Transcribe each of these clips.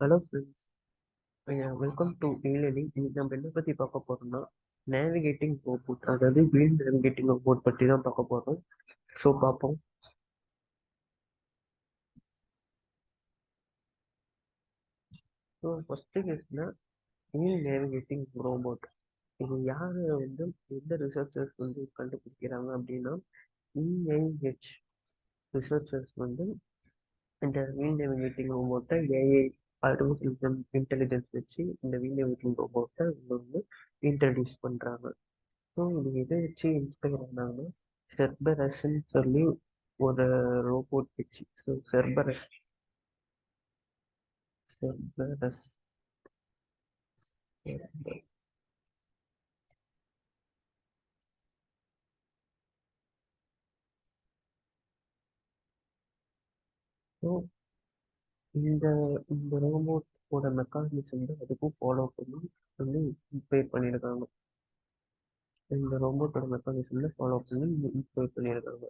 Hello friends, welcome to e-learning. இன்னைக்கு நம்ம என்ன பற்றி பார்க்க போறோம்னா நேவிகேட்டிங் ரோபோட், அதாவது வீல் நேவிகேட்டிங் ரோபோட் பற்றி தான் பார்க்க போறோம். ஸோ பார்ப்போம். ஸோ ஃபர்ஸ்ட் கேஸ்னா வீல் நேவிகேட்டிங் ரோபோட். இது யார் எந்த ரிசர்ச்சர்ஸ் கண்டுபிடிக்கிறாங்க அப்படின்னா இஐஹெச் ரிசர்ச்சர்ஸ் இந்த வீல் நேவிகேட்டிங் ரோபோட்டை ஏஐ ஆர்டிஃபிஷியல் இன்டெலிஜென்ஸ் வச்சு இந்த வீல் நேவிகேட்டிங் ரோபோட்டை இன்ட்ரடியூஸ் பண்ணுறாங்க. ஸோ இது எதை வச்சு இன்ஸ்பயர் ஆனாங்கன்னா செர்பரஸ்ன்னு சொல்லி ஒரு ரோபோட் வச்சு. ஸோ செர்பரஸ் ஸோ இந்த இந்த ரோபோட்டோட மெக்கானிசம் தான் அதுக்கும் ஃபாலோ பண்ணி இன்ஸ்பயர் பண்ணியிருக்காங்க. இந்த ரோபோட்டோட மெக்கானிசம்ல ஃபாலோ பண்ணி இன்ஸ்பயர் பண்ணியிருக்காங்க.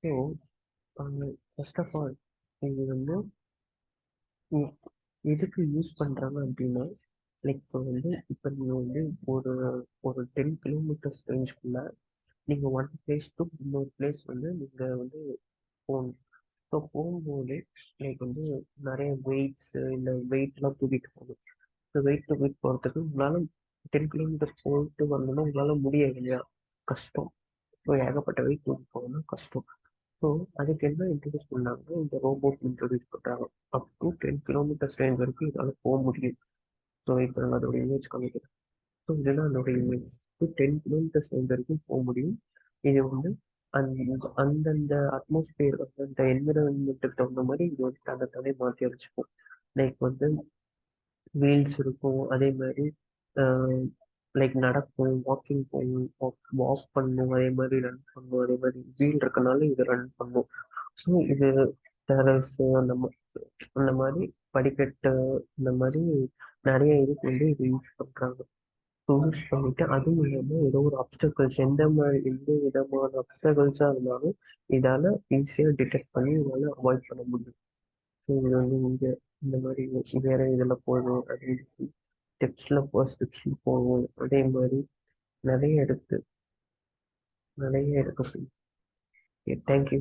ஸோ ஃபர்ஸ்ட் ஆஃப் ஆல் இது எ- எதுக்கு யூஸ் பண்ணுறாங்க அப்படின்னா, லைக் இப்போ நீங்கள் ஒரு ஒரு 10 கிலோமீட்டர்ஸ் ரேஞ்சுக்குள்ள நீங்கள் ஒன் பிளேஸ் டு இன்னொரு பிளேஸ் நீங்கள் போகணும். ஸோ போகும்போது லைக் நிறைய வெயிட்ஸ் இல்லை வெயிட்லாம் தூக்கிட்டு போகணும். ஸோ வெயிட் தூக்கிட்டு போகிறதுக்கு உங்களால் 10 கிலோமீட்டர்ஸ் போயிட்டு வரணும்னா உங்களால் முடியாது இல்லையா? கஷ்டம். ஸோ ஏகப்பட்ட வெயிட் தூக்கிட்டு போகணும்னா கஷ்டம். ஸோ அதுக்கு என்ன இன்ட்ரடியூஸ் பண்ணாங்க, இந்த ரோபோட் இன்ட்ரடியூஸ் பண்ணுறாங்க. அப் டு 10 கிலோமீட்டர்ஸ் ரேஞ்ச் வரைக்கும் இதால் போக முடியும். ஸோ இப்போ நாங்கள் அதோட இமேஜ் காமிக்கிறேன். ஸோ இதுதான் அதோட இமேஜ். 10 கிலோமீட்டர்ஸ் ரேஞ்ச் வரைக்கும் போக முடியும். இது அந்தந்த அட்மாஸ்பியர் அந்த என்விரான்மெண்ட்டுக்கு தகுந்த மாதிரி இது தன்னை மாற்றி வச்சுக்கும். லைக் வீல்ஸ் இருக்கும், அதே மாதிரி லைக் நடக்கும், வாக்கிங் போகும், வாக் பண்ணும், அதே மாதிரி ரன் பண்ணும், அதே மாதிரி வீல் இருக்கனால இது ரன் பண்ணும். ஸோ இது டெரஸ் அந்த மாதிரி படிக்கட்டு, இந்த மாதிரி நிறைய இதுக்கு இது யூஸ் பண்ணுறாங்க. யூஸ் பண்ணிட்டு அதுவும் இல்லாமல் ஏதோ ஒரு அப்டக்கல்ஸ் எந்த விதமான அப்டக்கல்ஸாக இருந்தாலும் இதால் ஈஸியாக டிடெக்ட் பண்ணி இதால் அவாய்ட் பண்ண முடியும். ஸோ இது இங்கே இந்த மாதிரி வேற இதில் போகும், அதே ஸ்டெப்ஸில் போகும், அதே மாதிரி நிறைய இருக்கு. நிறைய இருக்கு. தேங்க்யூ.